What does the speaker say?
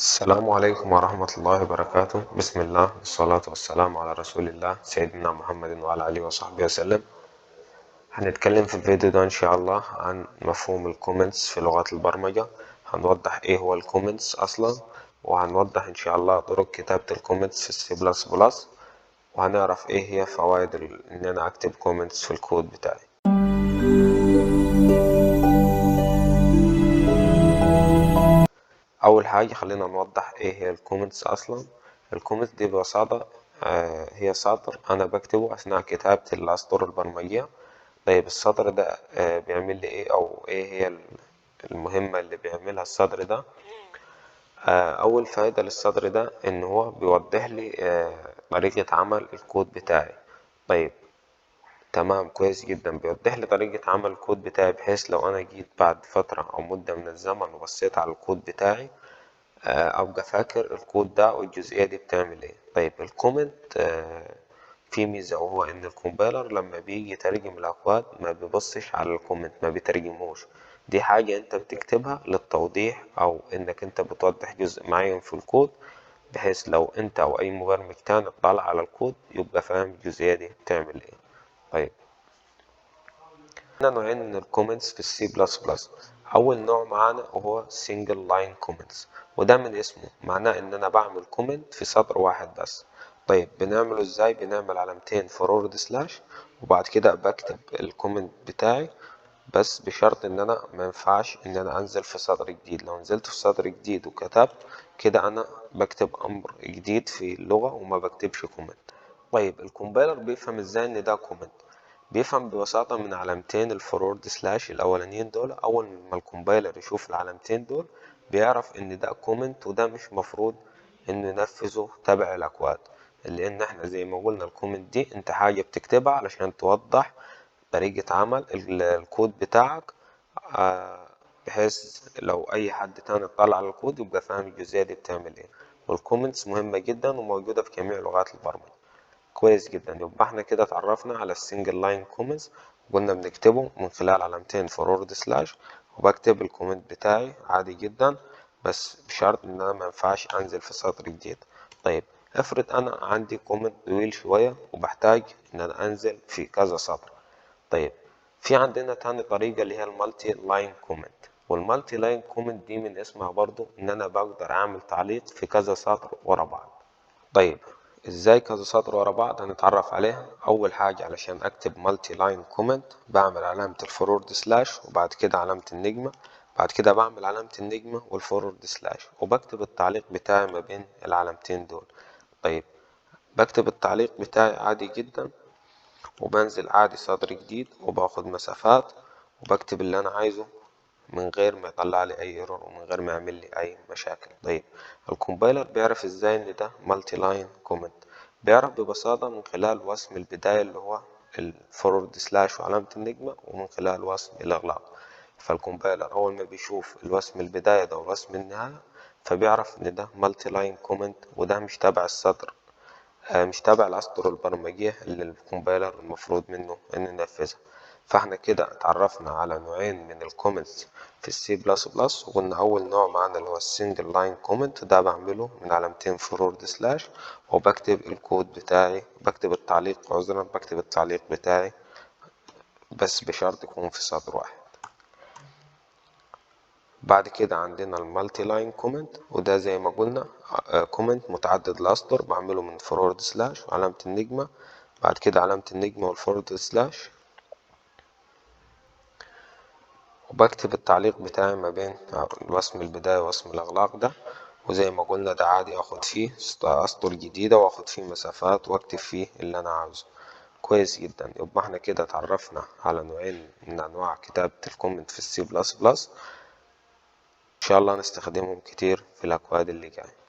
السلام عليكم ورحمة الله وبركاته. بسم الله والصلاة والسلام على رسول الله سيدنا محمد وعلى آله وصحبه وسلم. هنتكلم في الفيديو ده إن شاء الله عن مفهوم الكومنتس في لغات البرمجة. هنوضح إيه هو الكومنتس أصلا، وهنوضح إن شاء الله طرق كتابة الكومنتس في السي بلس بلس، وهنعرف إيه هي فوائد إن أنا أكتب كومنتس في الكود بتاعي. اول حاجه خلينا نوضح ايه هي الكومنتس اصلا. الكومنتس دي ببساطه هي سطر انا بكتبه اثناء كتابه الاسطر البرمجيه. طيب السطر ده بيعمل لي ايه، او ايه هي المهمه اللي بيعملها السطر ده؟ اول فائده للسطر ده ان هو بيوضح لي طريقه عمل الكود بتاعي. طيب تمام، كويس جدا. بيوضح لي طريقة عمل الكود بتاعي، بحيث لو أنا جيت بعد فترة أو مدة من الزمن وبصيت على الكود بتاعي أبقى فاكر الكود ده والجزئية دي بتعمل إيه. طيب الكومنت فيه ميزة، وهو إن الكومبايلر لما بيجي يترجم الأكواد ما بيبصش على الكومنت، ما بيترجموش. دي حاجة أنت بتكتبها للتوضيح، أو إنك أنت بتوضح جزء معين في الكود، بحيث لو أنت أو أي مبرمج تاني اطلع على الكود يبقى فاهم الجزئية دي بتعمل إيه. طيب عندنا نوعين من الكومنتس في السي بلس بلس. اول نوع معانا وهو سنجل لاين كومنتس، وده من اسمه معناه ان انا بعمل كومنت في سطر واحد بس. طيب بنعمله ازاي؟ بنعمل علامتين فورورد سلاش، وبعد كده بكتب الكومنت بتاعي، بس بشرط ان انا ما ينفعش ان انا انزل في سطر جديد. لو نزلت في سطر جديد وكتبت كده انا بكتب امر جديد في اللغة وما بكتبش كومنت. طيب الكومبايلر بيفهم ازاي ان ده كومنت؟ بيفهم ببساطة من علامتين الفورورد سلاش الأولانيين دول. أول ما الكومبايلر يشوف العلامتين دول بيعرف إن ده كومنت وده مش مفروض إنه ينفذه تبع الأكواد، لأن إحنا زي ما قلنا الكومنت دي أنت حاجة بتكتبها علشان توضح طريقة عمل الكود بتاعك، بحيث لو أي حد تاني اطلع على الكود يبقى فاهم الجزئية دي بتعمل إيه. والكومنتس مهمة جدا وموجودة في جميع لغات البرمجة. كويس جدا، يبقى احنا كده اتعرفنا على السنجل لاين كومنتس، وقلنا بنكتبه من خلال علامتين فورورد سلاش، وبكتب الكومنت بتاعي عادي جدا، بس بشرط ان انا ما ينفعش انزل في سطر جديد. طيب افرض انا عندي كومنت طويل شوية وبحتاج ان انا انزل في كذا سطر. طيب في عندنا تاني طريقة اللي هي المالتي لاين كومنت. والمالتي لاين كومنت دي من اسمها برضو ان انا بقدر اعمل تعليق في كذا سطر ورا بعض. طيب ازاي كذا سطر ورا بعض؟ هنتعرف عليها. اول حاجة علشان اكتب مالتي لاين كومنت بعمل علامة الفورورد سلاش وبعد كده علامة النجمة، بعد كده بعمل علامة النجمة والفورورد سلاش، وبكتب التعليق بتاعي ما بين العلامتين دول. طيب بكتب التعليق بتاعي عادي جدا، وبنزل عادي سطر جديد وباخد مسافات وبكتب اللي انا عايزه من غير ما يطلع لي اي ايرور ومن غير ما يعمل لي اي مشاكل. طيب الكومبايلر بيعرف ازاي ان ده مالتي لاين كومنت؟ بيعرف ببساطة من خلال وسم البداية اللي هو الفورورد سلاش وعلامة النجمة، ومن خلال وسم الإغلاق. فالكومبايلر أول ما بيشوف الوسم البداية ده ووسم النهاية فبيعرف إن ده مالتي لاين كومنت، وده مش تابع السطر، مش تابع الأسطر البرمجية اللي الكومبايلر المفروض منه إنه ينفذها. فاحنا كده اتعرفنا على نوعين من الكومنتس في السي بلس بلس، وقلنا أول نوع معانا اللي هو السنجل لاين كومنت، ده بعمله من علامتين فورورد سلاش وبكتب الكود بتاعي، بكتب التعليق، عذرا بكتب التعليق بتاعي بس بشرط يكون في سطر واحد. بعد كده عندنا المالتي لاين كومنت، وده زي ما قلنا كومنت متعدد الأسطر، بعمله من فورورد سلاش وعلامة النجمة، بعد كده علامة النجمة والفورورد سلاش، وبكتب التعليق بتاعي ما بين وسم البداية ووسم الإغلاق ده. وزي ما قلنا ده عادي أخد فيه أسطر جديدة وأخد فيه مسافات وأكتب فيه اللي أنا عاوزه. كويس جدا، يبقى احنا كده اتعرفنا على نوعين من أنواع كتابة الكومنت في السي بلس بلس، إن شاء الله نستخدمهم كتير في الأكواد اللي جاية.